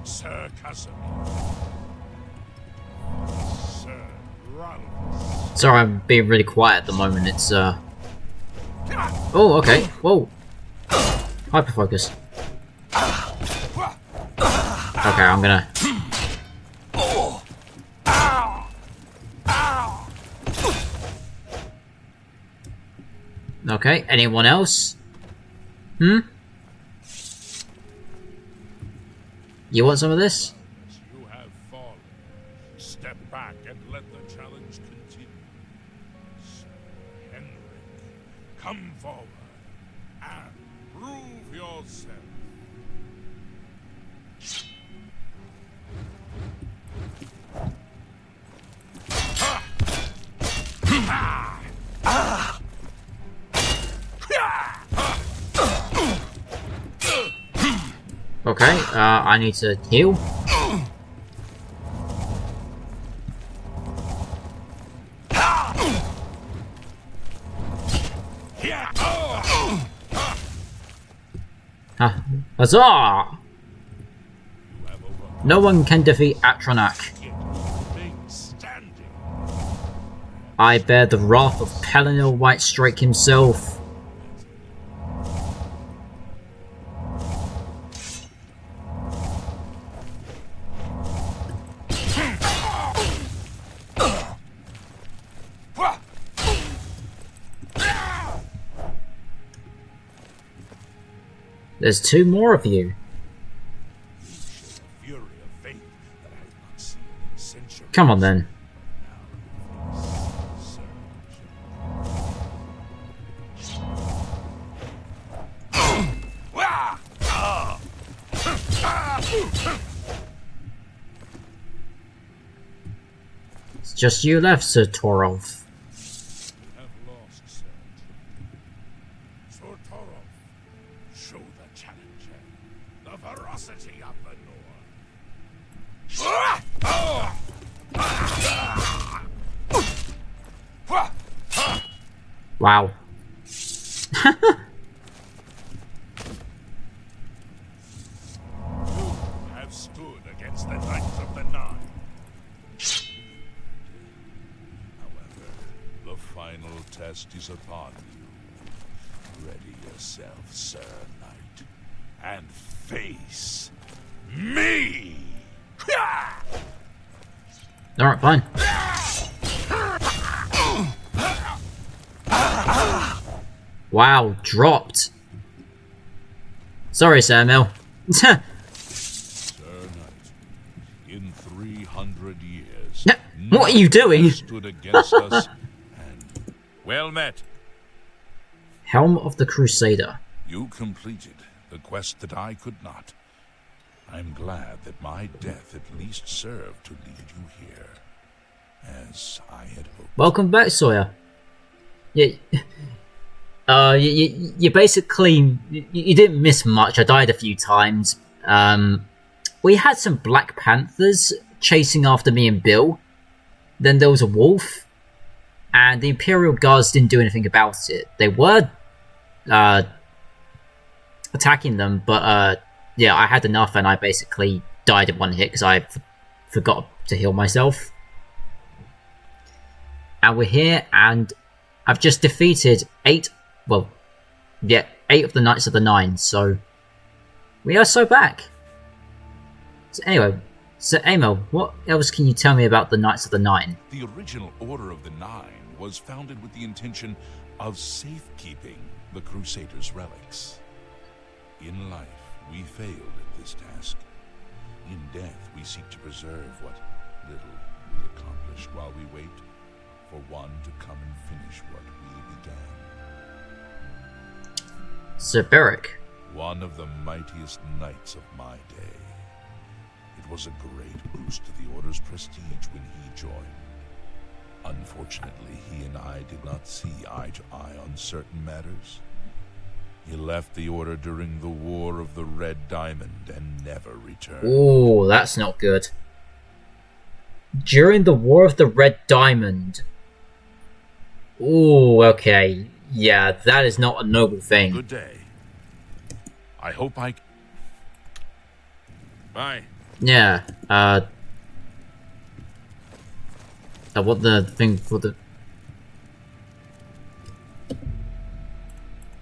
Sir Casimir. Sir Ralph. Sorry, I'm being really quiet at the moment. It's Oh, okay. Whoa. Hyperfocus. Okay, I'm gonna. Okay, anyone else? Hmm? You want some of this? You have fallen. Step back and let the challenge continue. Sir Henrik, come forward and prove yourself. Okay, I need to heal. Huzzah! No one can defeat Atronach. I bear the wrath of Pelennor Whitestrake himself. There's two more of you. Come on then. It's just you left, Sir Torolf. Wow. You have stood against the Knights of the Nine. However, the final test is upon you. Ready yourself, Sir Knight, and face me! Alright, fine. Wow, dropped. Sorry, Samuel. Sir Knight, in 300 years, what are you doing? Stood against us and well met. Helm of the Crusader. You completed the quest that I could not. I'm glad that my death at least served to lead you here, as I had hoped. Welcome back, Sawyer. You basically you didn't miss much. I died a few times. We had some Black Panthers chasing after me and Bill. Then there was a wolf, and the Imperial Guards didn't do anything about it. They were attacking them, but yeah, I had enough, and I basically died in one hit because I forgot to heal myself. And we're here, and I've just defeated 8 of the Knights of the Nine, so we are so back. So anyway, so Emil, what else can you tell me about the Knights of the Nine? The original Order of the Nine was founded with the intention of safekeeping the Crusaders' relics. In life, we failed at this task. In death, we seek to preserve what little we accomplished while we wait for one to come and finish what we began. Sir Beric. One of the mightiest knights of my day. It was a great boost to the Order's prestige when he joined. Unfortunately, he and I did not see eye to eye on certain matters. He left the Order during the War of the Red Diamond and never returned. Ooh, that's not good. During the War of the Red Diamond. Ooh, okay. Yeah, that is not a noble thing. Good day. I hope I... Bye. Yeah, I want the thing for the...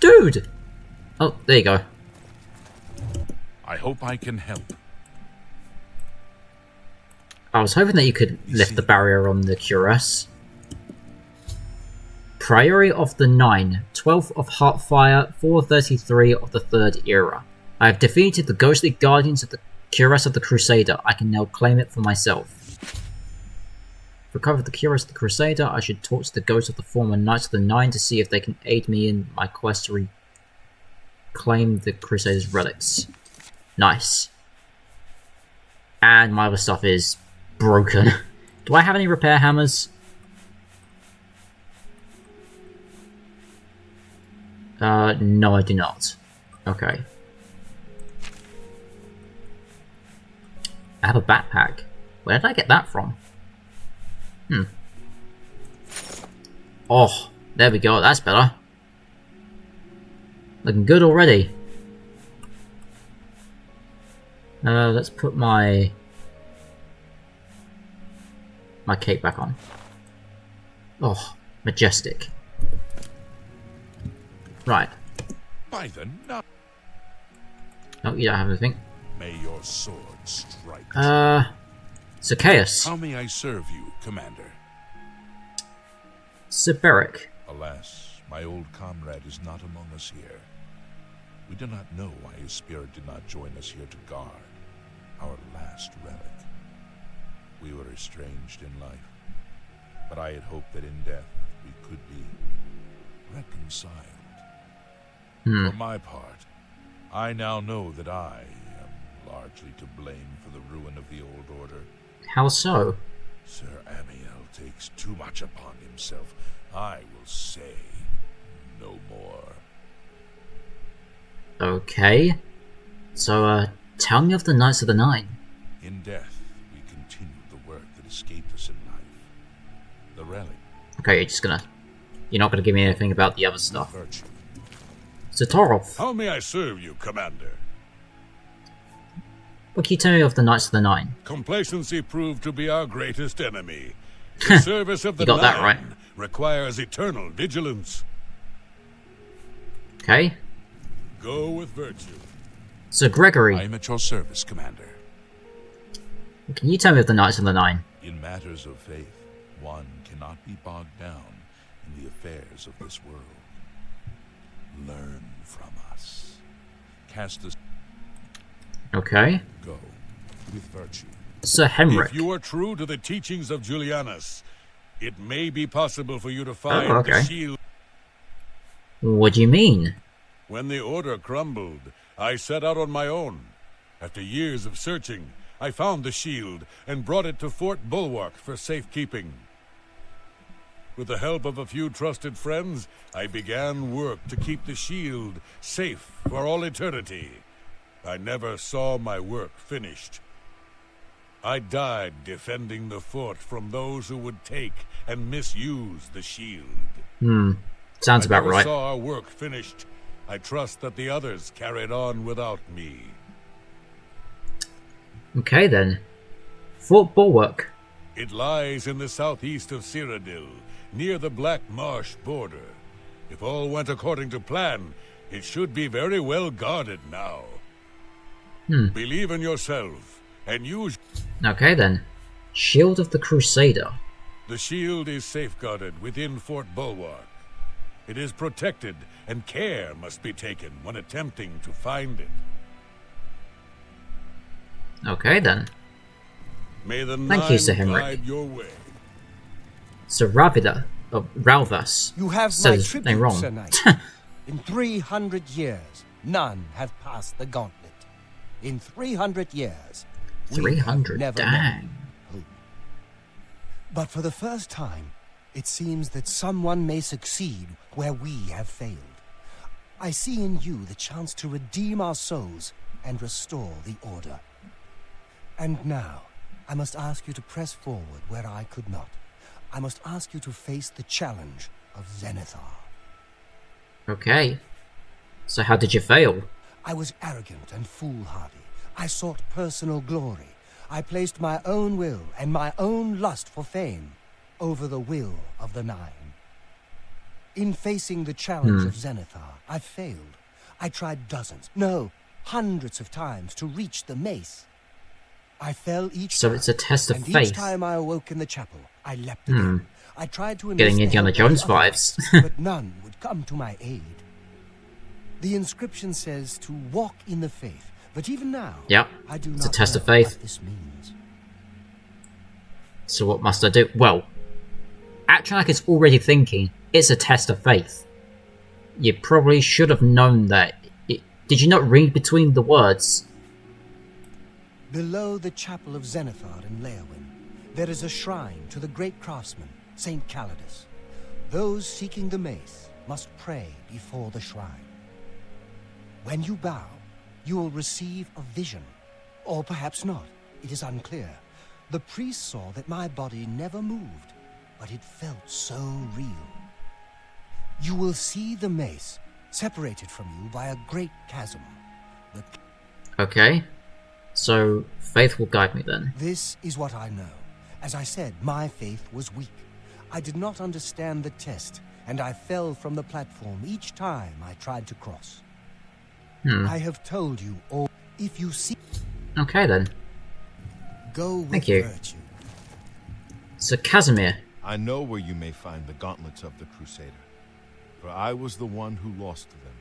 Dude! Oh, there you go. I hope I can help. I was hoping that you could lift the barrier on the cuirass. Priory of the Nine, 12th of Heartfire, 433 of the Third Era. I have defeated the ghostly guardians of the cuirass of the Crusader. I can now claim it for myself. Recovered the cuirass of the Crusader. I should talk to the ghosts of the former Knights of the Nine to see if they can aid me in my quest to reclaim the Crusader's relics. Nice. And my other stuff is broken. Do I have any repair hammers? No, I do not. Okay. I have a backpack. Where did I get that from? Oh, there we go. That's better. Looking good already. Let's put my cape back on. Oh, majestic. Right. By the nut. No, you don't have anything. May your sword strike. Zacchaeus. How may I serve you, Commander? Siberic. Alas, my old comrade is not among us here. We do not know why his spirit did not join us here to guard our last relic. We were estranged in life, but I had hoped that in death we could be reconciled. For my part, I now know that I am largely to blame for the ruin of the old order. How so? Sir Amiel takes too much upon himself. I will say no more. Okay. So, tell me of the Knights of the Nine. In death, we continued the work that escaped us in life. The relic. Okay, you're not gonna give me anything about the other stuff. Virtue. Zatorov. How may I serve you, Commander? What can you tell me of the Knights of the Nine? Complacency proved to be our greatest enemy. The service of the You got that Nine right. requires eternal vigilance. Okay. Go with virtue. So Gregory, I am at your service, Commander. what can you tell me of the Knights of the Nine? In matters of faith, one cannot be bogged down in the affairs of this world. Learn from us. Cast us. Okay. Go with virtue. Sir Henrik. If you are true to the teachings of Julianus, it may be possible for you to find okay. the shield. What do you mean? When the order crumbled, I set out on my own. After years of searching, I found the shield and brought it to Fort Bulwark for safekeeping. With the help of a few trusted friends, I began work to keep the shield safe for all eternity. I never saw my work finished. I died defending the fort from those who would take and misuse the shield. Sounds about I never right. saw our work finished. I trust that the others carried on without me. Okay then. Fort Bulwark. It lies in the southeast of Cyrodiil, near the Black Marsh border. If all went according to plan, it should be very well guarded now. Believe in yourself, and use... Okay then. Shield of the Crusader. The shield is safeguarded within Fort Bulwark. It is protected, and care must be taken when attempting to find it. Okay then. May the Thank you, Sir Nine Henrik. guide your way. Sir Ravida of Ralvas. You have my says his tribute, name wrong. Sir Knight. In 300 years, none have passed the gauntlet. In 300 years, we have 300, never dang. known who. But for the first time, it seems that someone may succeed where we have failed. I see in you the chance to redeem our souls and restore the order. And now, I must ask you to press forward where I could not. I must ask you to face the challenge of Zenithar. Okay. So how did you fail? I was arrogant and foolhardy. I sought personal glory. I placed my own will and my own lust for fame over the will of the Nine. In facing the challenge of Zenithar, I failed. I tried dozens, no, hundreds of times to reach the mace. I fell each So time, it's a test of and faith. each time I awoke in the chapel, I leapt again. I tried to Getting enlist the Indiana help of Jones the other vibes. knights, but none would come to my aid. The inscription says to walk in the faith, but even now, Yep, I do it's a not test know of faith. what this means. So what must I do? Well, Atronach is already thinking it's a test of faith. You probably should have known that. Did you not read between the words? Below the chapel of Zenithar in Leowyn, there is a shrine to the great craftsman, Saint Calidus. Those seeking the mace must pray before the shrine. When you bow, you will receive a vision. Or perhaps not. It is unclear. The priest saw that my body never moved, but it felt so real. You will see the mace, separated from you by a great chasm. Okay. So, faith will guide me then. This is what I know. As I said, my faith was weak. I did not understand the test, and I fell from the platform each time I tried to cross. I have told you all. If you see... Okay then. Go with Thank you. virtue. So, Casimir. I know where you may find the gauntlets of the Crusader, for I was the one who lost them.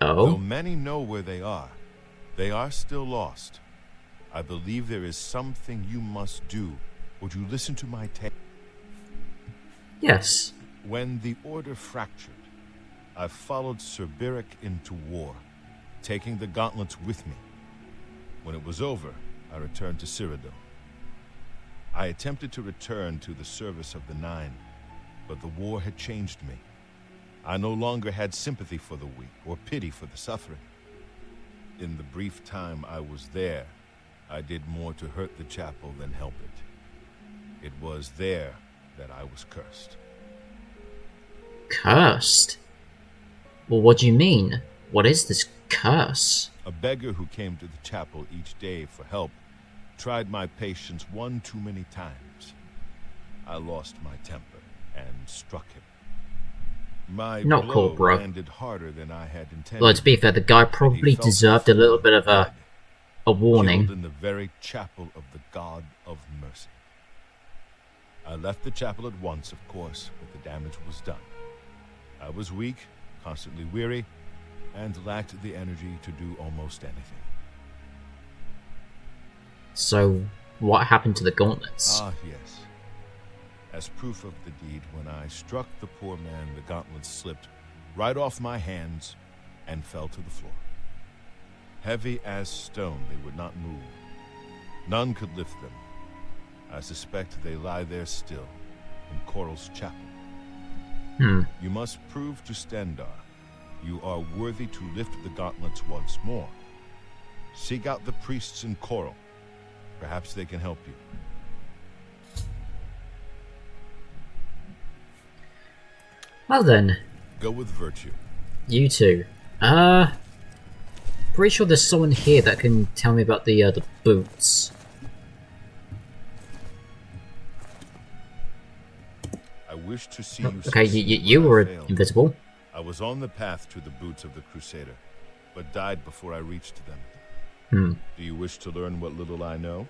Though Oh? many know where they are still lost. I believe there is something you must do. Would you listen to my tale? Yes. When the Order fractured, I followed Sir Beric into war, taking the gauntlets with me. When it was over, I returned to Cyrodiil. I attempted to return to the service of the Nine, but the war had changed me. I no longer had sympathy for the weak or pity for the suffering. In the brief time I was there, I did more to hurt the chapel than help it. It was there that I was cursed. Cursed? Well, what do you mean? What is this curse? A beggar who came to the chapel each day for help tried my patience one too many times. I lost my temper and struck him. My Not blow cool, bro. landed harder than I had intended. Well, to be fair, the guy but he probably felt deserved a little bit of dead, a warning. killed in the very chapel of the God of Mercy. I left the chapel at once, of course, but the damage was done. I was weak, constantly weary, and lacked the energy to do almost anything. So, what happened to the gauntlets? Ah, yes. As proof of the deed, when I struck the poor man, the gauntlets slipped right off my hands and fell to the floor. Heavy as stone, they would not move. None could lift them. I suspect they lie there still, in Coral's chapel. You must prove to Stendarr you are worthy to lift the gauntlets once more. Seek out the priests in Coral. Perhaps they can help you. Well then, Go with virtue. you two. Pretty sure there's someone here that can tell me about the boots. I wish to see you Okay, succeed you where were I failed. invisible. I was on the path to the boots of the Crusader, but died before I reached them. Do you wish to learn what little I know?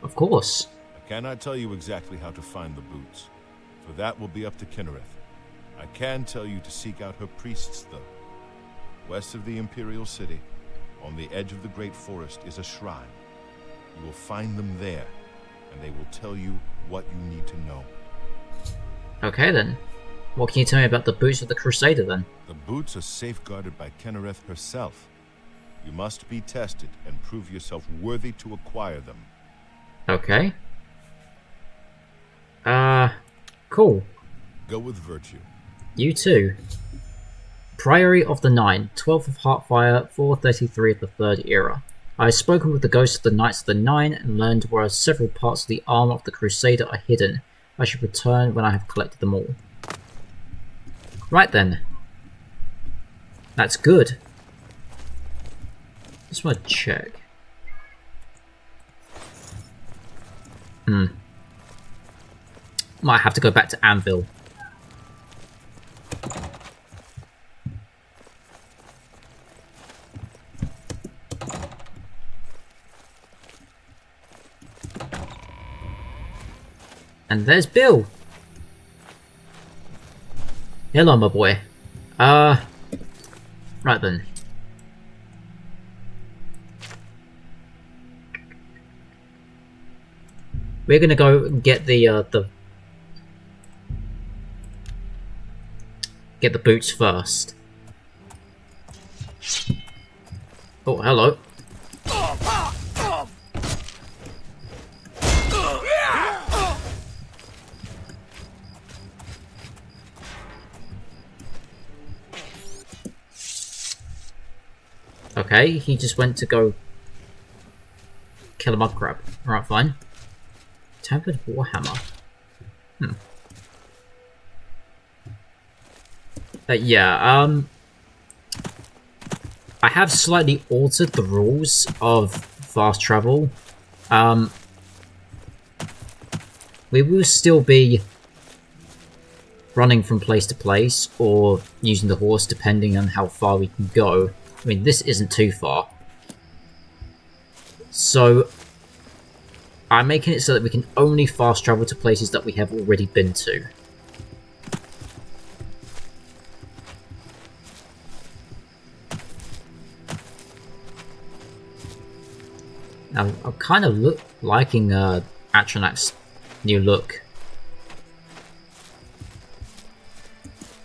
Of course. I cannot tell you exactly how to find the boots, for that will be up to Kinnereth. I can tell you to seek out her priests, though. West of the Imperial City, on the edge of the Great Forest, is a shrine. You will find them there, and they will tell you what you need to know. Okay then. What can you tell me about the boots of the Crusader then? The boots are safeguarded by Kinnereth herself. You must be tested and prove yourself worthy to acquire them. Okay. Cool. Go with virtue. You too. Priory of the Nine, 12th of Heartfire, 433 of the Third Era. I have spoken with the ghosts of the Knights of the Nine and learned where several parts of the armor of the Crusader are hidden. I should return when I have collected them all. Right then. That's good. Just want to check. Might have to go back to Anvil. And there's Bill. Hello, my boy. Right then. We're gonna go and get the boots first. Oh, hello. Okay, he just went to go kill a mud crab. Alright, fine. Tempered Warhammer. Yeah, I have slightly altered the rules of fast travel. We will still be running from place to place, or using the horse depending on how far we can go. I mean, this isn't too far. So, I'm making it so that we can only fast travel to places that we have already been to. Now, I'm kind of liking Atronach's new look.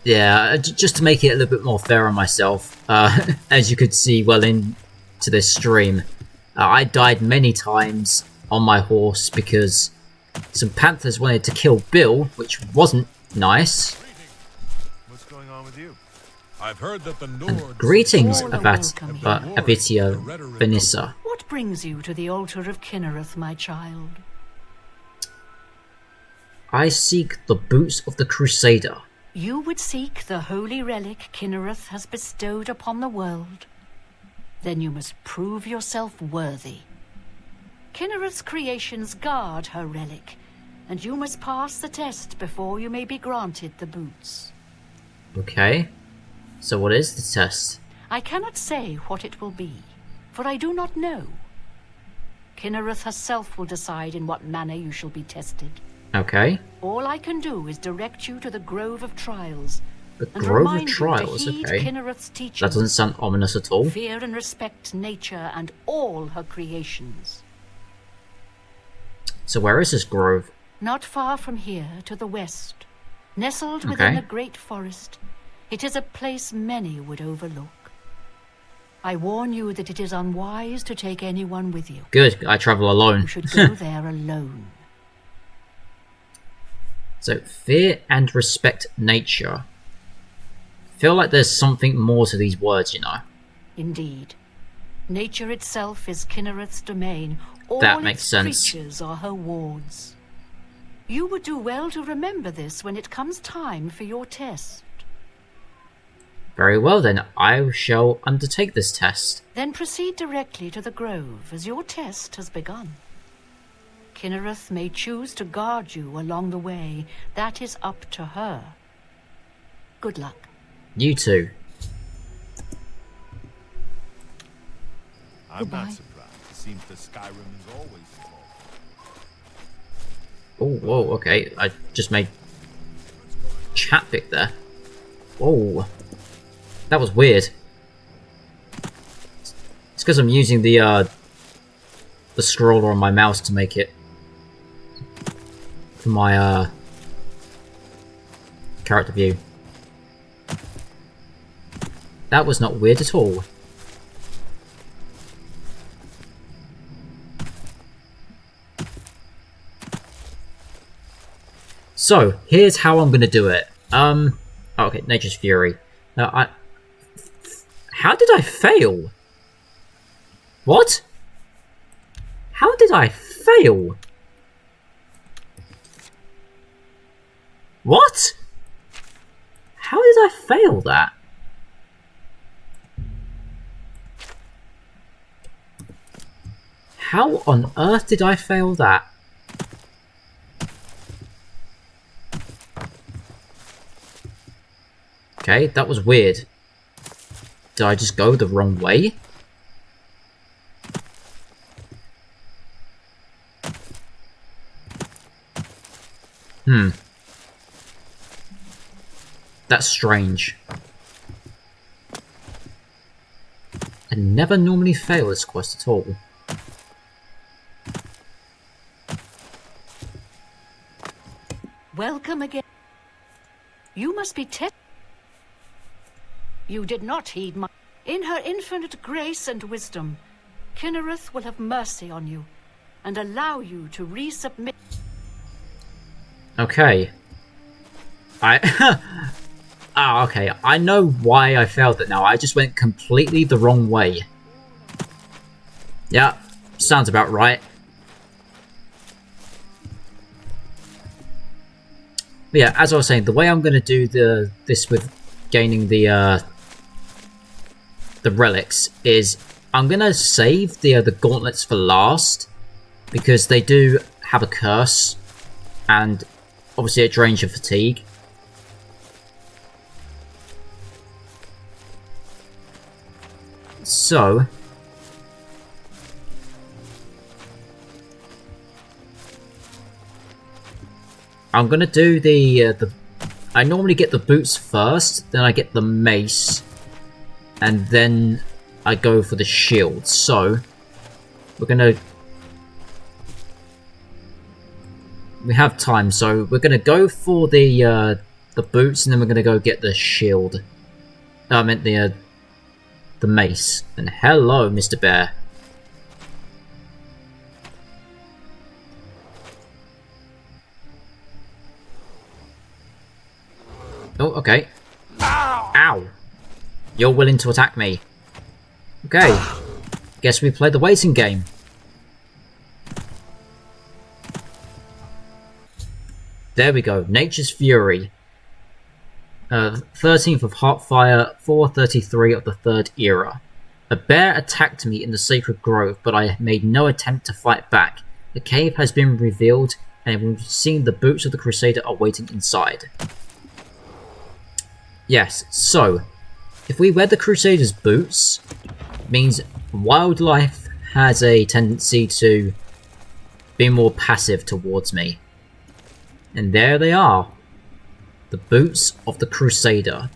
Yeah, just to make it a little bit more fair on myself, as you could see well into this stream, I died many times on my horse because some panthers wanted to kill Bill, which wasn't nice. What's going on with you? I've heard that the Nords... And greetings, All are welcome here. Abitia Vanessa. What brings you to the altar of Kinnereth, my child? I seek the boots of the Crusader. You would seek the holy relic Kinnereth has bestowed upon the world? Then you must prove yourself worthy. Kinnereth's creations guard her relic, and you must pass the test before you may be granted the boots. Okay. So what is the test? I cannot say what it will be, for I do not know. Kinnereth herself will decide in what manner you shall be tested. Okay. All I can do is direct you to the Grove of Trials. The and Grove of remind Trials, you to heed okay. Kinnereth's teachings. That doesn't sound ominous at all. Fear and respect nature and all her creations. So where is this grove? Not far from here, to the west. Nestled within a great forest, it is a place many would overlook. I warn you that it is unwise to take anyone with you. Good, I travel alone. You should go there alone. So, fear and respect nature. Feel like there's something more to these words, you know. Indeed. Nature itself is Kinnereth's domain. All That makes its sense. creatures are her wards. You would do well to remember this when it comes time for your test. Very well then, I shall undertake this test. Then proceed directly to the grove, as your test has begun. Kinnereth may choose to guard you along the way. That is up to her. Good luck. You too. I'm Goodbye. not surprised. It seems that Skyrim is always involved. Oh, whoa, okay. I just made chat pick there. Whoa. That was weird. It's because I'm using the scroller on my mouse to make it for my character view. That was not weird at all. So, here's how I'm gonna do it. Okay, Nature's Fury. Now, how did I fail? What? How did I fail? What? How did I fail that? How on earth did I fail that? Okay, that was weird. Did I just go the wrong way? That's strange. I never normally fail this quest at all. Welcome again. You must be You did not heed my... In her infinite grace and wisdom, Kinnereth will have mercy on you and allow you to resubmit. Okay. Okay. I know why I failed it now. I just went completely the wrong way. Yeah, sounds about right. But yeah, as I was saying, the way I'm going to do this with gaining the relics is I'm going to save the gauntlets for last, because they do have a curse, and obviously it drains your fatigue. So I'm gonna do the I normally get the boots first, then I get the mace, and then I go for the shield. So we have time, so we're gonna go for the boots, and then we're gonna go get the shield. I meant the mace. And hello, Mr. Bear. Oh, okay. Ow! You're willing to attack me. Okay. Guess we played the waiting game. There we go. Nature's Fury. 13th of Heartfire, 433 of the Third Era. A bear attacked me in the Sacred Grove, but I made no attempt to fight back. The cave has been revealed, and we've seen the boots of the Crusader are waiting inside. Yes, so, if we wear the Crusader's boots, it means wildlife has a tendency to be more passive towards me. And there they are. The boots of the Crusader.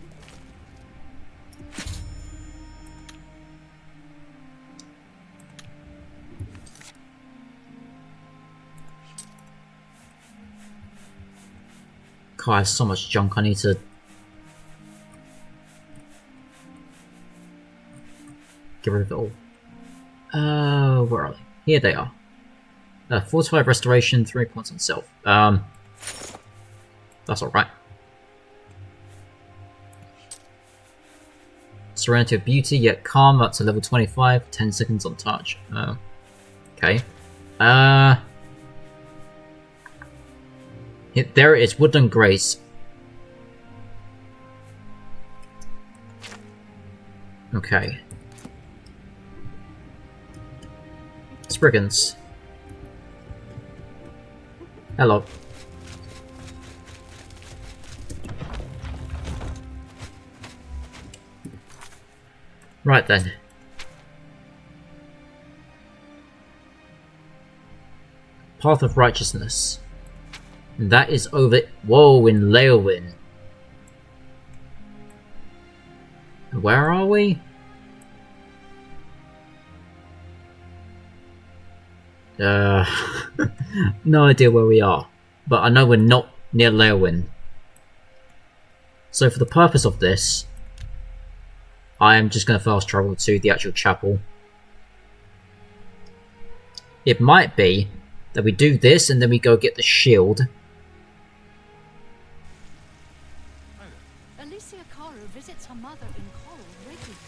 God, I have so much junk I need to... get rid of it all. Where are they? Here they are. 45 restoration, 3 points on self. That's alright. Serenity of Beauty, yet calm, that's a level 25, 10 seconds on touch. Okay. There it is, Woodland Grace. Okay. Spriggans. Hello. Right then. Path of Righteousness. And that is over... Whoa, in Leowin. Where are we? No idea where we are. But I know we're not near Leowin. So for the purpose of this, I am just going to fast travel to the actual chapel. It might be that we do this and then we go get the shield.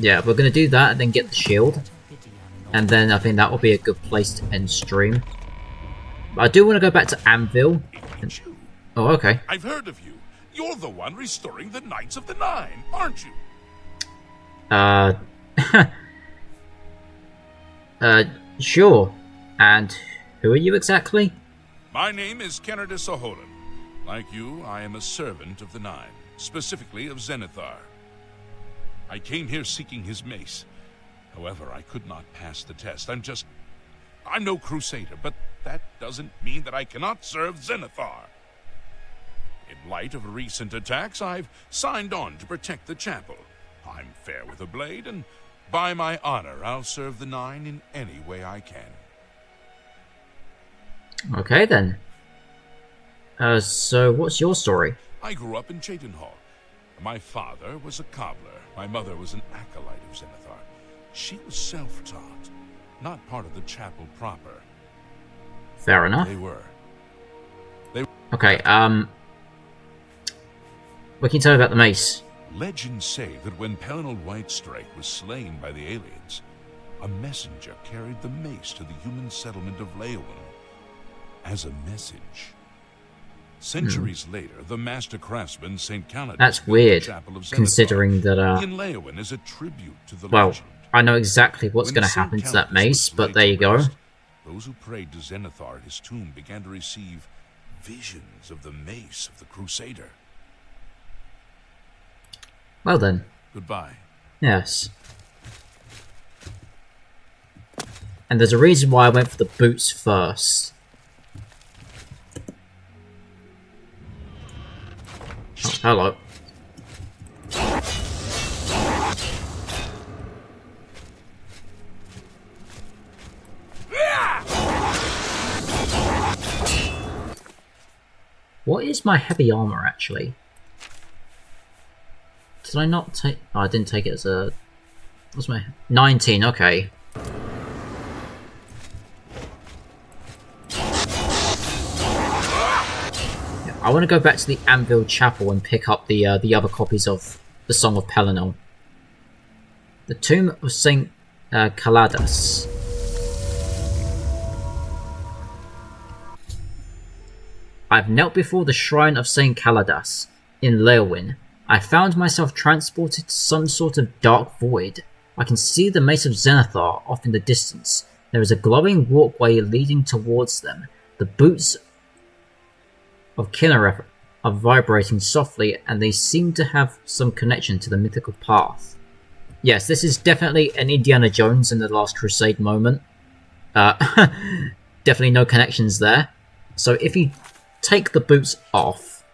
Yeah, we're going to do that and then get the shield. And then I think that will be a good place to end stream. But I do want to go back to Anvil. Oh, okay. I've heard of you. You're the one restoring the Knights of the Nine, aren't you? Sure. And who are you exactly? My name is Kennedy Saholan. Like you, I am a servant of the Nine, specifically of Zenithar. I came here seeking his mace. However, I could not pass the test. I'm no crusader, but that doesn't mean that I cannot serve Zenithar. In light of recent attacks, I've signed on to protect the chapel. I'm fair with a blade, and by my honor, I'll serve the Nine in any way I can. Okay, then. So what's your story? I grew up in Cheydinhal. My father was a cobbler. My mother was an acolyte of Zenithar. She was self-taught, not part of the chapel proper. Fair enough. They were. Okay, what can you tell me about the mace? Legends say that when Pelennor Whitestrike was slain by the aliens, a messenger carried the mace to the human settlement of Leyawiin as a message. Centuries later, the master craftsman St. Caladas That's built the weird, Chapel of Zenithar considering that, in Leyawiin as a tribute to the well, legend. I know exactly what's When going to St. happen to that Caladas mace, was but laid there to you go. rest, those who prayed to Zenithar at his tomb began to receive visions of the mace of the Crusader. Well then, Goodbye. yes. And there's a reason why I went for the boots first. Oh, hello. What is my heavy armor, actually? Did I not take... Oh, I didn't take it as a... What's my... 19, okay. Yeah, I want to go back to the Anvil Chapel and pick up the other copies of the Song of Pelennor. The Tomb of St. Caladas. I've knelt before the shrine of St. Caladas in Leyawiin. I found myself transported to some sort of dark void. I can see the Mace of Zenithar off in the distance. There is a glowing walkway leading towards them. The boots of Kinnereth are vibrating softly, and they seem to have some connection to the mythical path. Yes, this is definitely an Indiana Jones in the Last Crusade moment. Definitely no connections there. So if you take the boots off,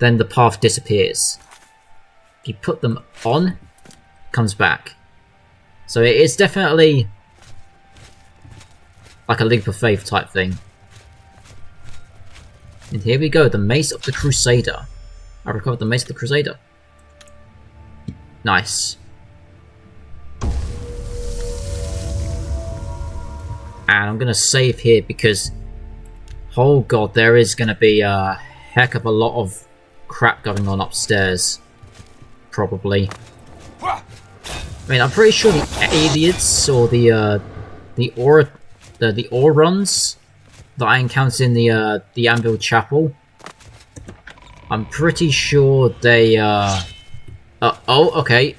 then the path disappears. If you put them on, it comes back. So it is definitely like a leap of faith type thing. And here we go, the Mace of the Crusader. I recovered the Mace of the Crusader. Nice. And I'm gonna save here because, oh god, there is gonna be a heck of a lot of crap going on upstairs. Probably. I mean, I'm pretty sure the Aliads or the Aurons that I encountered in the Anvil Chapel, I'm pretty sure they oh, okay.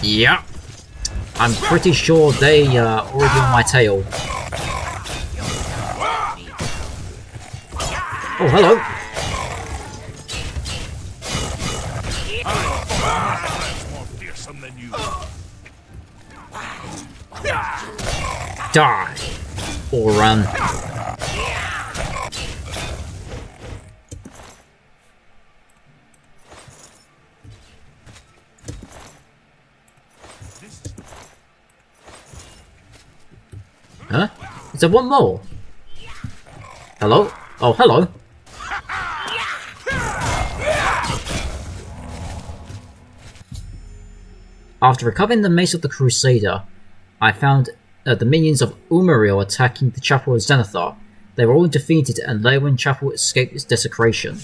Yeah. I'm pretty sure they already on my tail. Oh, hello. Die, or run. Huh? Is there one more? Hello? Oh, hello. After recovering the Mace of the Crusader, I found the minions of Umariel attacking the Chapel of Zenithar. They were all defeated and Leyawiin Chapel escaped its desecration.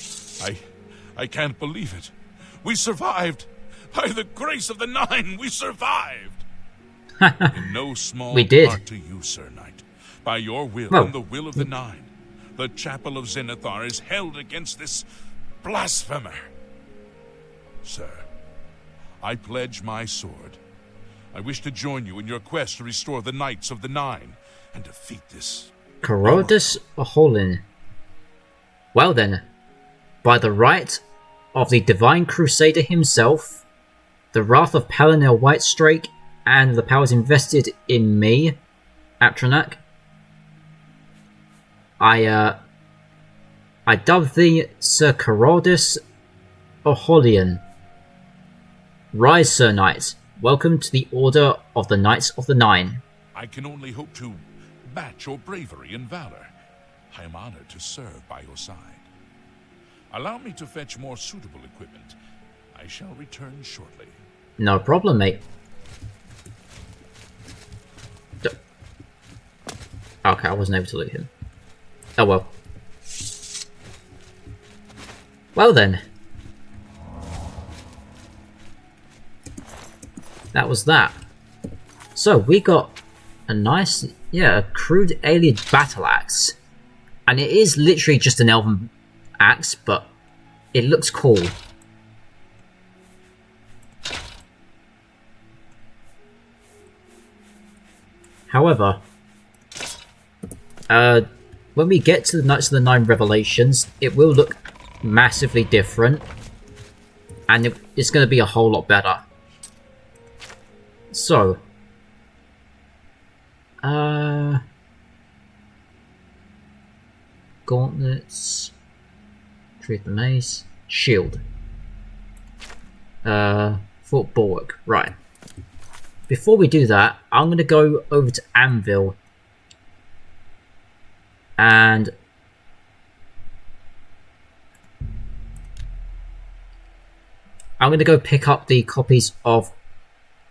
I can't believe it. We survived! By the grace of the Nine, we survived! In no small We did. part to you, Sir Knight. By your will Well, and the will of the Nine, the Chapel of Zenithar is held against this blasphemer. Sir, I pledge my sword. I wish to join you in your quest to restore the Knights of the Nine and defeat this. Corrodus Holin. Well then, by the right of the Divine Crusader himself, the Wrath of Palinil Whitestrake, and the powers invested in me, Atronach, I dub thee Sir Cyrodiil Oholian. Rise, Sir Knight. Welcome to the Order of the Knights of the Nine. I can only hope to match your bravery and valor. I am honored to serve by your side. Allow me to fetch more suitable equipment. I shall return shortly. No problem, mate. Okay, I wasn't able to loot him. Oh well. Well then. That was that. So, we got a nice, a crude alien battle axe. And it is literally just an elven axe, but it looks cool. However, when we get to the Knights of the Nine Revelations, it will look massively different, and it's going to be a whole lot better. So, gauntlets, Tree of the Mace, shield, fort bulwark. Right. Before we do that, I'm going to go over to Anvil and I'm going to go pick up the copies of...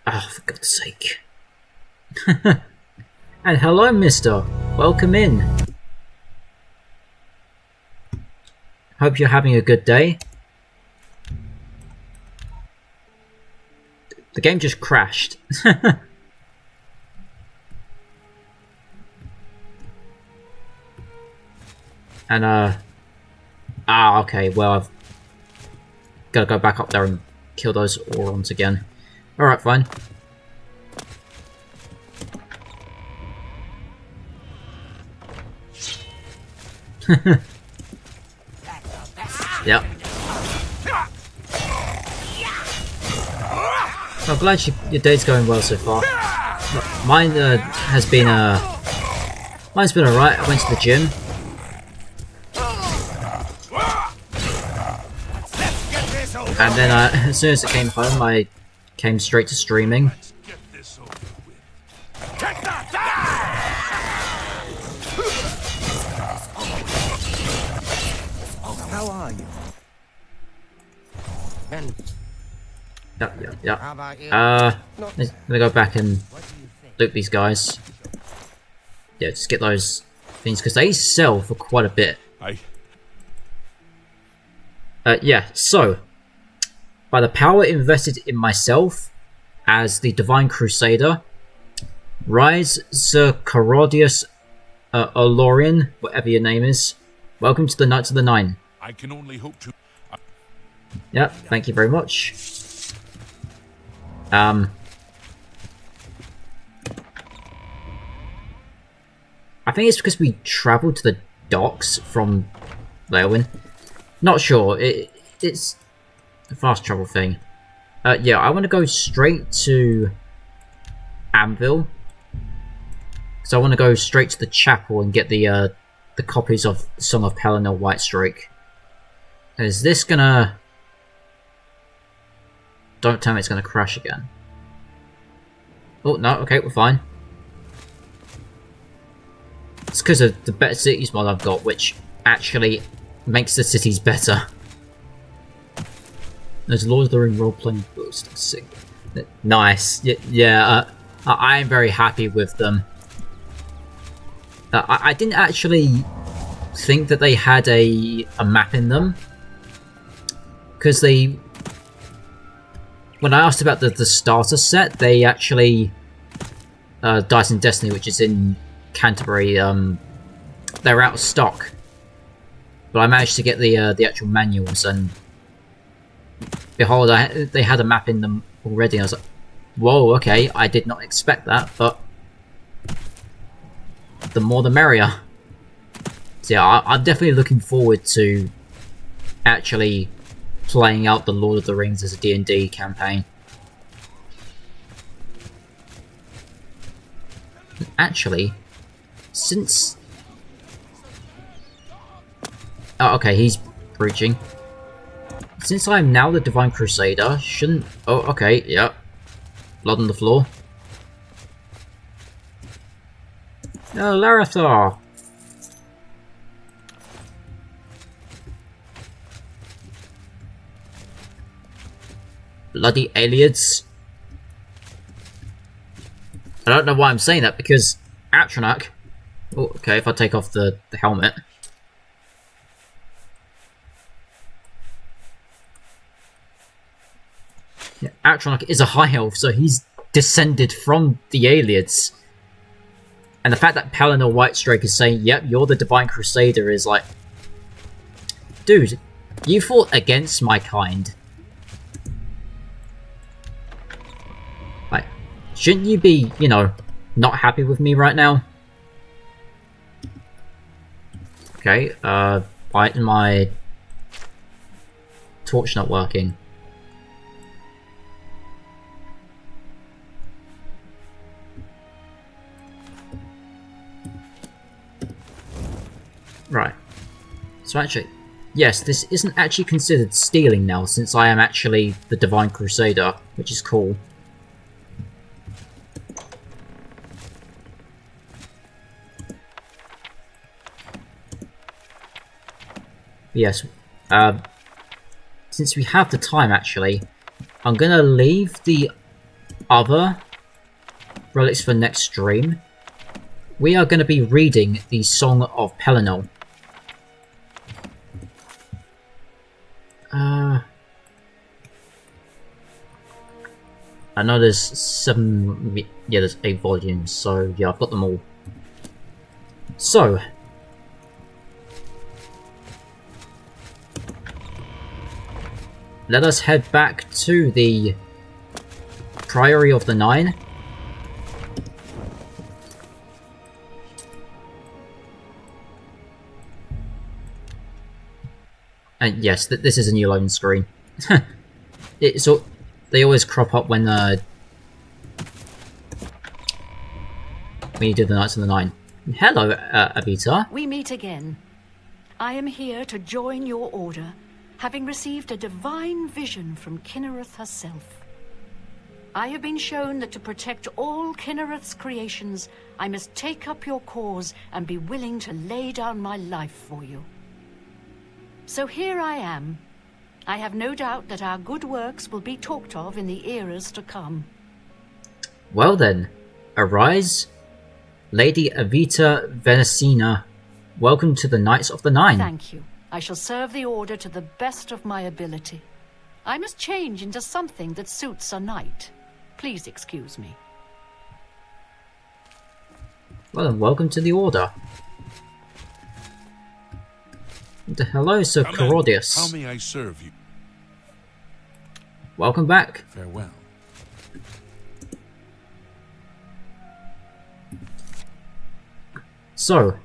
Oh, for God's sake. And hello, mister. Welcome in. Hope you're having a good day. The game just crashed. And, okay, well, I've got to go back up there and kill those Aurons again. Alright, fine. Yep. I'm glad your day's going well so far. Mine has been mine's been alright. I went to the gym. And then as soon as I came home, I came straight to streaming. How are you? And Yeah. how about you? I'm gonna go back and loot these guys. Yeah, just get those things because they sell for quite a bit. Yeah, so by the power invested in myself as the Divine Crusader, rise, Sir Cyrodiil Oholian, whatever your name is. Welcome to the Knights of the Nine. I can only hope to... Yeah, thank you very much. I think it's because we travelled to the docks from Leowin. Not sure. It's a fast travel thing. Yeah, I want to go straight to Anvil. Because I want to go straight to the chapel and get the copies of Song of Palinil Whitestrake. Is this gonna... Don't tell me it's gonna crash again. Oh, no, okay, we're fine. It's because of the Better Cities mod I've got, which actually makes the cities better. There's Lord of the Rings role-playing books. Sick. Nice. Yeah, I am very happy with them. I didn't actually think that they had a map in them. Because they... When I asked about the starter set, they actually... Dice and Destiny, which is in Canterbury, they're out of stock. But I managed to get the actual manuals, and behold, they had a map in them already. I was like, whoa, okay, I did not expect that, but the more the merrier. So yeah, I'm definitely looking forward to actually playing out the Lord of the Rings as a D&D campaign. Actually, since... Oh, okay, he's breaching. Since I am now the Divine Crusader, shouldn't... Oh, okay, yeah. Blood on the floor. Oh, Larathar! Bloody aliens. I don't know why I'm saying that, because Atronach... Oh, okay, if I take off the helmet... Yeah, Atronach is a high elf, so he's descended from the aliens. And the fact that Pelennor Whitestrake is saying, yep, you're the Divine Crusader, is like... Dude, you fought against my kind. Like, shouldn't you be, you know, not happy with me right now? Okay, why is my torch not working? Right. So actually, yes, this isn't actually considered stealing now, since I am actually the Divine Crusader, which is cool. Yes, since we have the time actually, I'm gonna leave the other relics for next stream. We are going to be reading the Song of Pelennor. I know there's 7... Yeah, there's 8 volumes, so yeah, I've got them all. So... let us head back to the Priory of the Nine. And yes, this is a new loading screen. They always crop up when you do the Knights of the Nine. Hello, Avita. We meet again. I am here to join your order, having received a divine vision from Kynareth herself. I have been shown that to protect all Kynareth's creations, I must take up your cause and be willing to lay down my life for you. So here I am. I have no doubt that our good works will be talked of in the eras to come. Well then, arise, Lady Avita Venecina. Welcome to the Knights of the Nine. Thank you. I shall serve the order to the best of my ability. I must change into something that suits a knight. Please excuse me. Well then, welcome to the order. And hello, Sir Cyrodiil. How may I serve you? Welcome back. Farewell. So,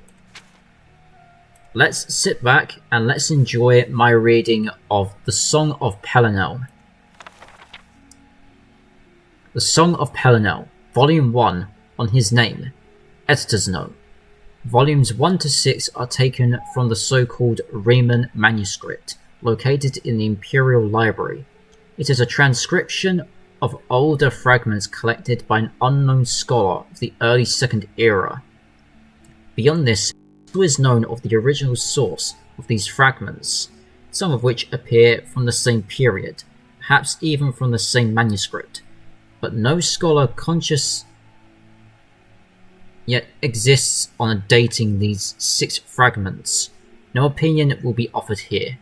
let's sit back and let's enjoy my reading of the Song of Pelennor. The Song of Pelennor, Volume 1, on his name. Editor's Note. Volumes 1 to 6 are taken from the so-called Riemann manuscript, located in the Imperial Library. It is a transcription of older fragments collected by an unknown scholar of the early Second Era. Beyond this, little is known of the original source of these fragments, some of which appear from the same period, perhaps even from the same manuscript, but no scholar conscious yet exists on dating these 6 fragments. No opinion will be offered here.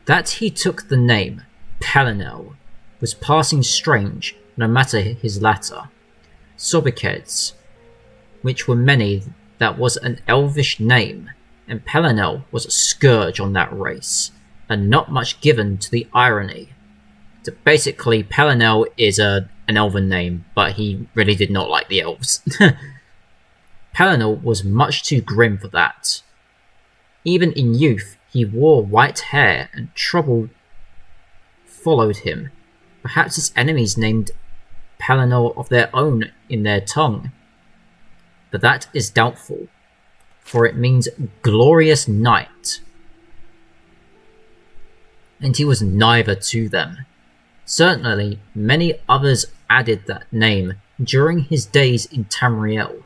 That he took the name Pelennor was passing strange, no matter his latter. Sobriquets, which were many, that was an elvish name, and Pelennor was a scourge on that race, and not much given to the irony. So basically, Pelennor is an elven name, but he really did not like the elves. Pelennor was much too grim for that. Even in youth, He wore white hair, and trouble followed him. Perhaps his enemies named Pelennor of their own in their tongue. But that is doubtful, for it means glorious knight. And he was neither to them. Certainly, many others added that name during his days in Tamriel.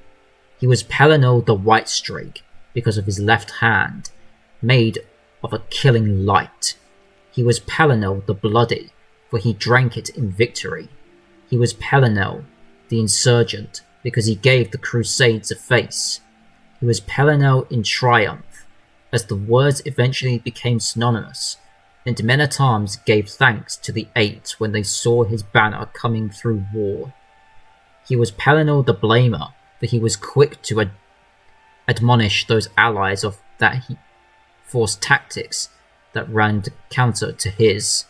He was Pelennor the Whitestrake because of his left hand, made of a killing light. He was Pelennor the Bloody, for he drank it in victory. He was Pelennor the Insurgent, because he gave the Crusades a face. He was Pelennor in triumph, as the words eventually became synonymous, and men-at-arms gave thanks to the Eight when they saw his banner coming through war. He was Pelennor the Blamer, for he was quick to admonish those allies of that he forced tactics that ran counter to his.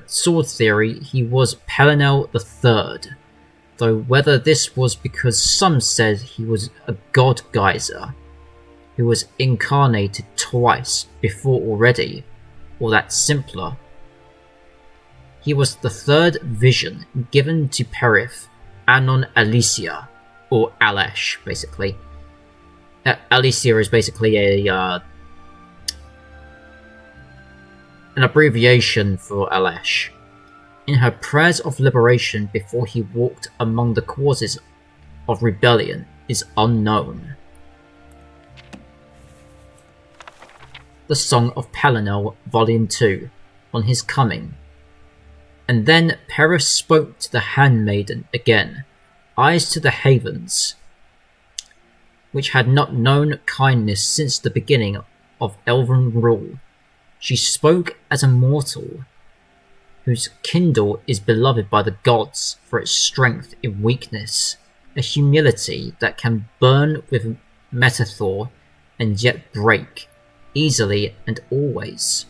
Sword theory, he was Pelennor the Third, though whether this was because some said he was a god geyser, who was incarnated twice before already, or that simpler. He was the third vision given to Perith, Anon Alicia, or Alesh, basically. Alicia is basically an abbreviation for Alesh. In her prayers of liberation before he walked among the causes of rebellion is unknown. The Song of Pelennor, Volume 2, on his coming. And then Perith spoke to the handmaiden again, eyes to the havens, which had not known kindness since the beginning of elven rule. She spoke as a mortal, whose kindle is beloved by the gods for its strength in weakness, a humility that can burn with metaphor and yet break, easily and always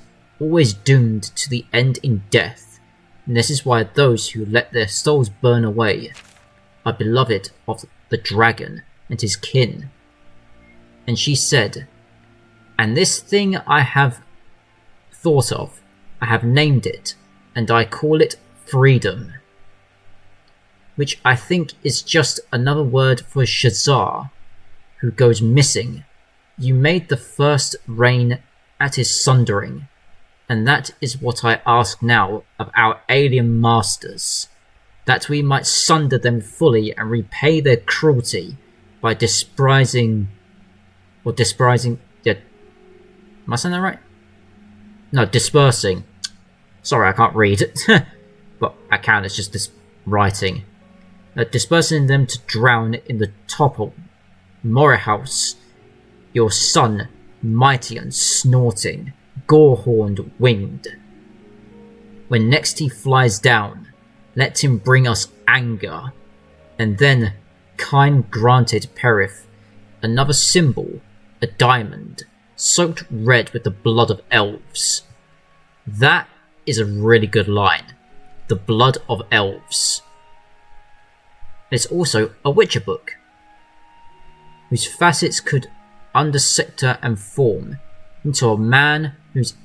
doomed to the end in death. And this is why those who let their souls burn away are beloved of the dragon and his kin. And she said, "And this thing I have thought of, I have named it, and I call it freedom," which I think is just another word for Shazar, who goes missing. You made the first reign at his sundering, and that is what I ask now of our alien masters, that we might sunder them fully and repay their cruelty by despising, yeah, am I saying that right? No, dispersing. Sorry, I can't read it, but I can, it's just this writing. Dispersing them to drown in the top of Morehouse, your son, mighty and snorting, gore-horned, winged. When next he flies down, let him bring us anger, and then, kind granted Perith, another symbol, a diamond, soaked red with the blood of elves. That is a really good line. The blood of elves. It's also a Witcher book, whose facets could undersector and form into a man whose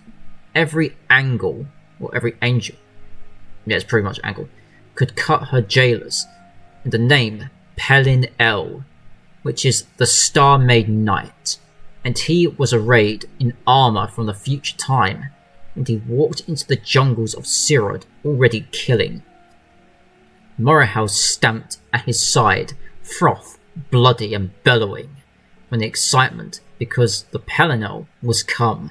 every angle, or every angel, yeah, it's pretty much angle, could cut her jailers, and the name Pelin El, which is the Star-Made Knight, and he was arrayed in armour from the future time, and he walked into the jungles of Cyrodiil, already killing. Morehouse stamped at his side, froth, bloody and bellowing, when the excitement, because the Pelennor was come,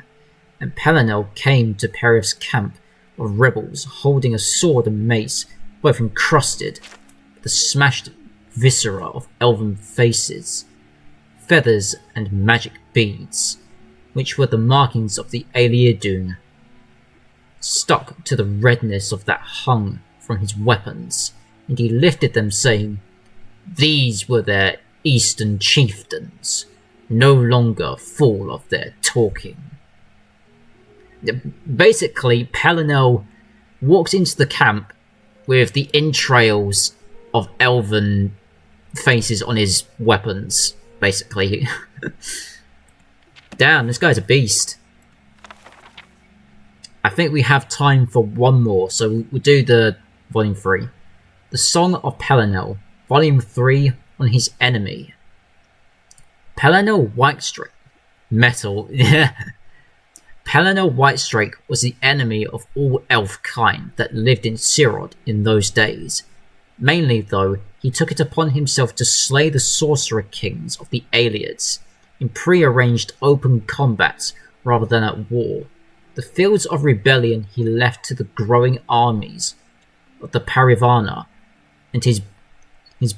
and Pelennor came to Perith's camp of rebels holding a sword and mace, both encrusted with the smashed viscera of elven faces, feathers and magic beads, which were the markings of the Aliadun, stuck to the redness of that hung from his weapons, and he lifted them, saying, "These were their eastern chieftains, no longer full of their talking." Basically, Pelennor walked into the camp with the entrails of elven faces on his weapons, basically. Damn, this guy's a beast. I think we have time for one more, so we'll do the Volume 3. The Song of Pelinel, Volume 3, on his enemy. Pelinel Whitestrake. Metal, yeah. Pelinel Whitestrake was the enemy of all elf kind that lived in Cyrodiil in those days. Mainly, though, he took it upon himself to slay the sorcerer kings of the Aelids in pre-arranged open combats rather than at war. The fields of rebellion he left to the growing armies of the Parivana and his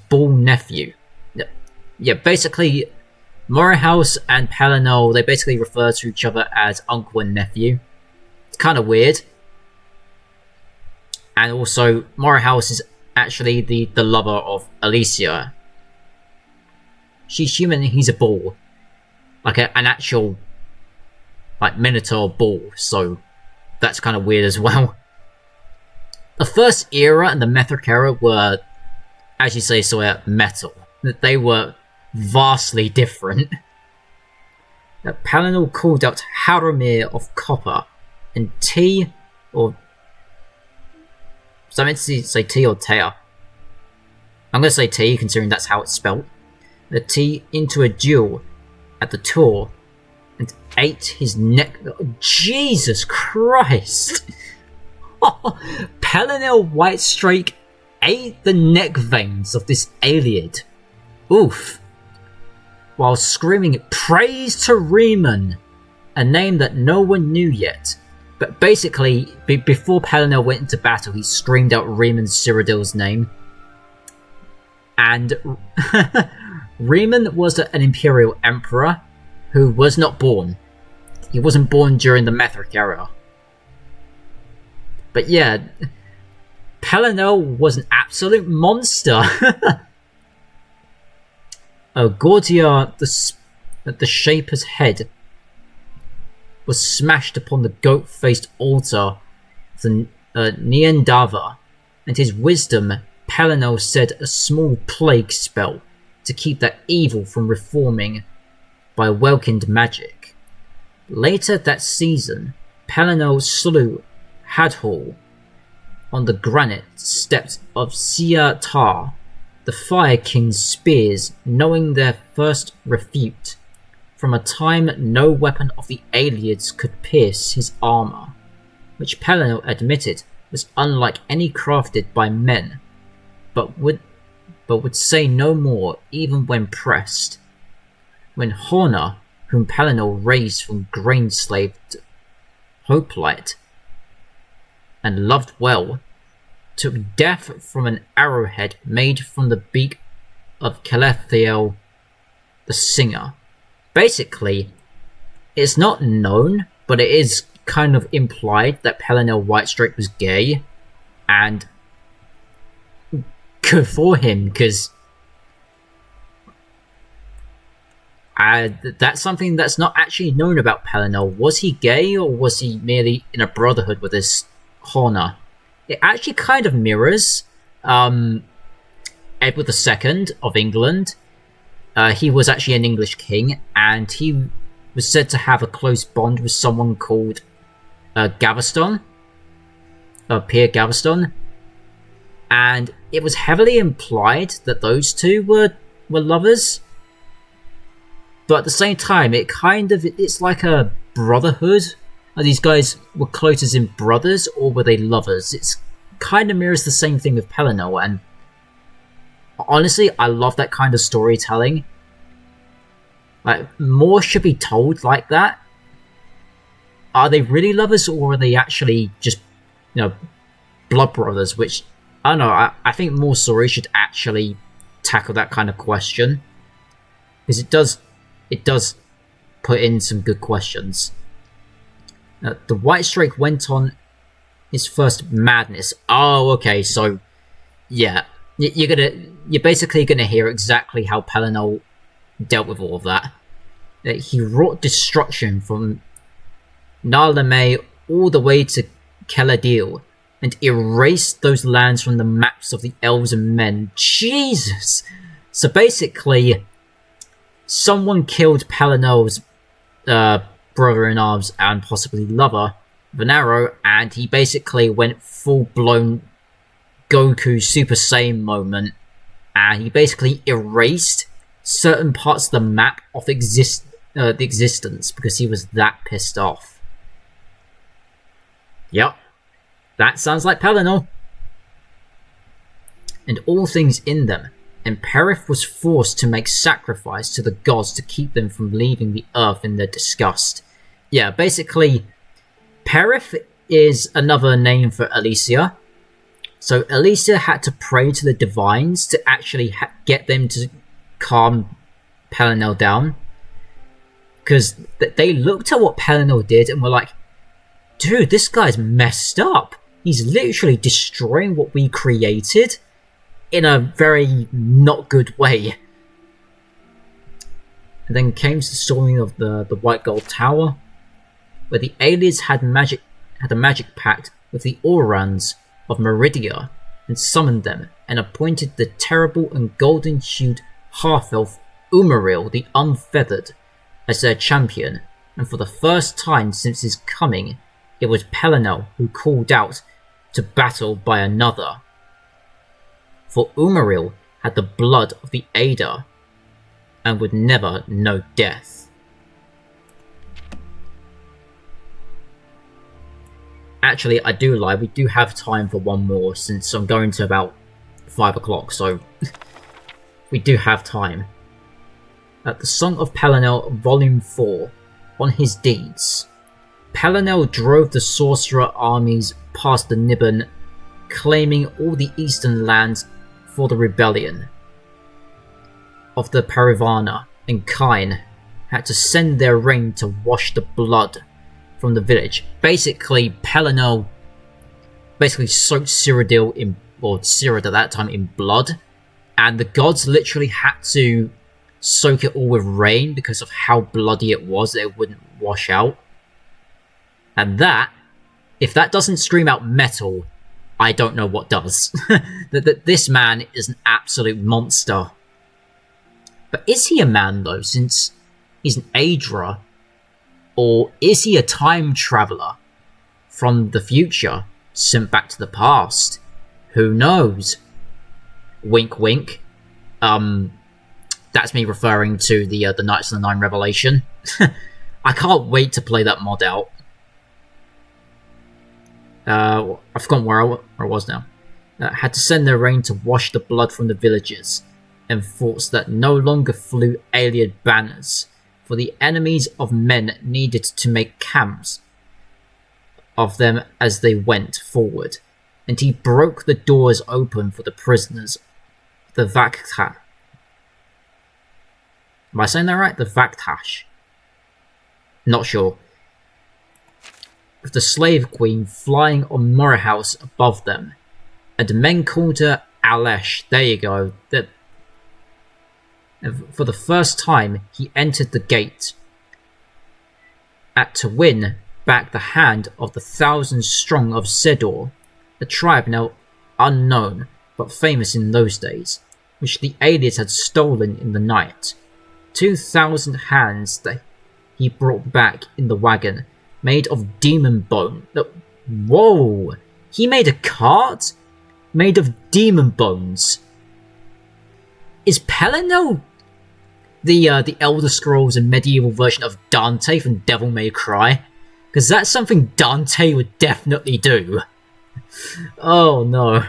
bull nephew. Yeah, basically, Morehouse and Pelinel, they basically refer to each other as uncle and nephew. It's kind of weird. And also, Morehouse is actually the lover of Alicia. She's human and he's a bull. Like an actual minotaur bull, so that's kind of weird as well. The first era and the Methric era were, as you say, metal. They were vastly different. Pelinel called out Haramir of Copper and T, or so I meant to say T or Tea. I'm going to say T, considering that's how it's spelt. The T into a duel at the tour and ate his neck. Jesus Christ! Pelinel Whitestrake ate the neck veins of this Aeliad. Oof. While screaming praise to Riemann, a name that no one knew yet. But basically, before Pelinel went into battle, he screamed out Riemann Cyrodiil's name. And Riemann was an imperial emperor who was not born. He wasn't born during the Methric era. But yeah, Pelinel was an absolute monster. Gordia, the Shaper's head, was smashed upon the goat-faced altar of the Niendava, and his wisdom, Pelinel said a small plague spell to keep that evil from reforming by welkind magic. Later that season, Pelinel slew Hadhal on the granite steps of Siatar, the Fire King's spears, knowing their first refute. From a time no weapon of the Aelids could pierce his armour, which Pelinel admitted was unlike any crafted by men, but would say no more even when pressed. When Horna, whom Pelinel raised from grain-slave to hoplite, and loved well, took death from an arrowhead made from the beak of Calethiel the Singer. Basically, it's not known, but it is kind of implied that Pelinel Whitestrake was gay, and good for him, because that's something that's not actually known about Pelinel. Was he gay, or was he merely in a brotherhood with his Horna? It actually kind of mirrors Edward II of England. He was actually an English king, and he was said to have a close bond with someone called Gaveston, Pierre Gaveston, and it was heavily implied that those two were lovers. But at the same time, it's like a brotherhood. These guys were close as in brothers, or were they lovers? It's kind of mirrors the same thing with Pelinel, and honestly, I love that kind of storytelling. More should be told like that. Are they really lovers, or are they actually just, blood brothers? Which, I don't know, I think more stories should actually tackle that kind of question, because it does put in some good questions. The Whitestrake went on his first madness. Oh, okay, so yeah, you're basically gonna hear exactly how Pelinel dealt with all of that. He wrought destruction from Narlame all the way to Cyrodiil, and erased those lands from the maps of the elves and men. Jesus! So basically, someone killed Pelinel's brother-in-arms and possibly lover with an arrow, and he basically went full-blown Goku Super Saiyan moment, and he basically erased certain parts of the map of the existence because he was that pissed off. Yep, that sounds like Pelennor. And all things in them, and Perith was forced to make sacrifice to the gods to keep them from leaving the earth in their disgust. Yeah, basically, Perith is another name for Elysia. So Elysia had to pray to the divines to actually get them to calm Pelennor down. Because they looked at what Pelennor did and were like, dude, this guy's messed up. He's literally destroying what we created in a very not good way. And then came the storming of the White Gold Tower, where the aliens had a magic pact with the Orans of Meridia and summoned them and appointed the terrible and golden-hued half-elf Umaril the Unfeathered as their champion, and for the first time since his coming, it was Pelennor who called out to battle by another. For Umaril had the blood of the Ada and would never know death. Actually, I do lie, we do have time for one more since I'm going to about 5 o'clock, so we do have time. At the Song of Pelennor, Volume 4, on his deeds, Pelennor drove the sorcerer armies past the Niben, claiming all the eastern lands for the rebellion of the Parivana, and Kain had to send their rain to wash the blood from the village. Basically, Pelennor soaked Cyrodiil or Cyrodiil at that time, in blood, and the gods literally had to soak it all with rain because of how bloody it was, that it wouldn't wash out. And that, if that doesn't scream out metal, I don't know what does. that this man is an absolute monster. But is he a man though, since he's an Aedra? Or is he a time traveller from the future, sent back to the past? Who knows? Wink wink. That's me referring to the Knights of the Nine Revelation. I can't wait to play that mod out. I've forgotten where I was now. Had to send their rain to wash the blood from the villages, and forts that no longer flew alien banners, for the enemies of men needed to make camps of them as they went forward, and he broke the doors open for the prisoners, the Vakta. Am I saying that right? The Vaktash. Not sure. With the slave queen flying on Morahouse above them, and men called her Alesh. There you go. For the first time, he entered the gate, to win back the hand of the 1,000 strong of Sedor, a tribe now unknown but famous in those days, which the aliens had stolen in the night. 2,000 hands that he brought back in the wagon, made of demon bone. Whoa! He made a cart made of demon bones. Is Pelennor the Elder Scrolls and medieval version of Dante from Devil May Cry? Because that's something Dante would definitely do. Oh no.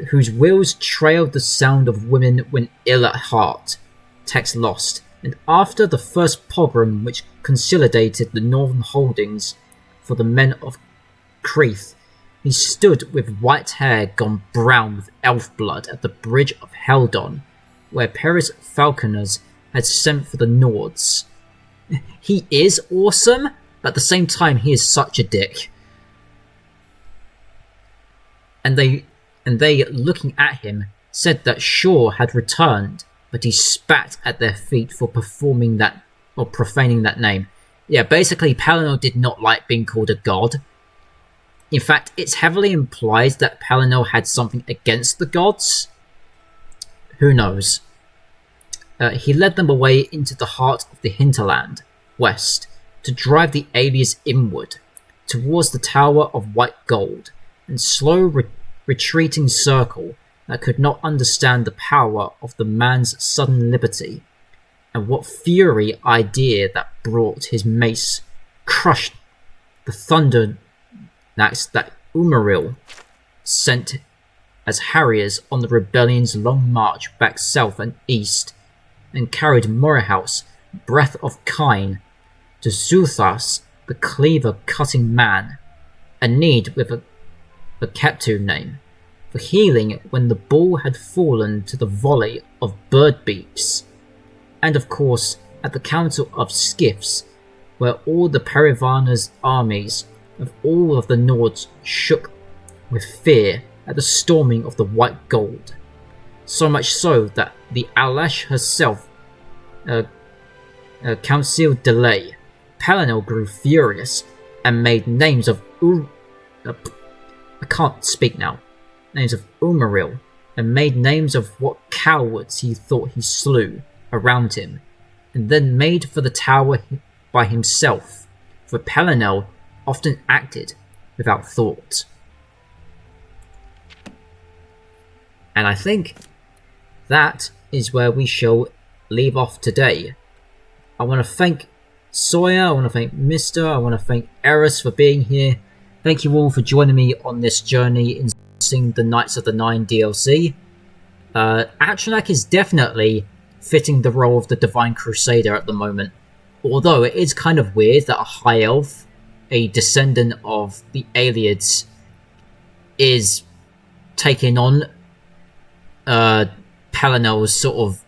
Whose wheels trailed the sound of women when ill at heart. Text lost. And after the first pogrom which consolidated the northern holdings for the men of Creth, he stood with white hair gone brown with elf blood at the bridge of Heldon, where Perith's falconers had sent for the Nords. He is awesome, but at the same time he is such a dick. And they, looking at him, said that Shaw had returned, but he spat at their feet for profaning that name. Yeah, basically Pelennor did not like being called a god. In fact, it's heavily implied that Pelennor had something against the gods. Who knows? he led them away into the heart of the hinterland, west, to drive the aliens inward, towards the Tower of White Gold, and slow retreating circle that could not understand the power of the man's sudden liberty, and what fury idea that brought his mace crushed the thunder that Umaril sent as harriers on the rebellion's long march back south and east, and carried Morehouse, breath of kine, to Zuthas, the cleaver-cutting man, a need with a Keptu name, for healing when the bull had fallen to the volley of bird beaks, and of course at the Council of Skiffs, where all the Parivana's armies of all of the Nords shook with fear at the storming of the White Gold, so much so that the Alash herself, Council Delay, Palinel grew furious and made names of I can't speak now. Names of Umaril, and made names of what cowards he thought he slew around him, and then made for the tower by himself, for Palinel often acted without thought. And I think that is where we shall leave off today. I want to thank Sawyer, I want to thank Mister, I want to thank Eris for being here. Thank you all for joining me on this journey in seeing the Knights of the Nine DLC. Atronach is definitely fitting the role of the Divine Crusader at the moment. Although it is kind of weird that a High Elf, a descendant of the Aelids, is taking on Palinel's sort of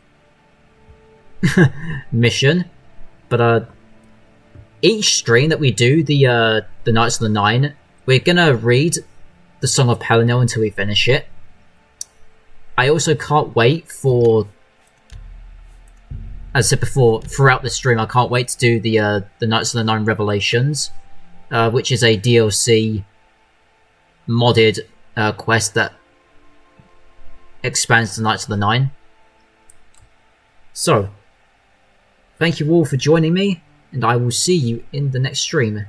mission. But each stream that we do, the Knights of the Nine, we're gonna read the Song of Palinel until we finish it. I also can't wait for, as I said before, throughout the stream, I can't wait to do the Knights of the Nine Revelations, which is a DLC modded quest that expands the Knights of the Nine. So, thank you all for joining me, and I will see you in the next stream.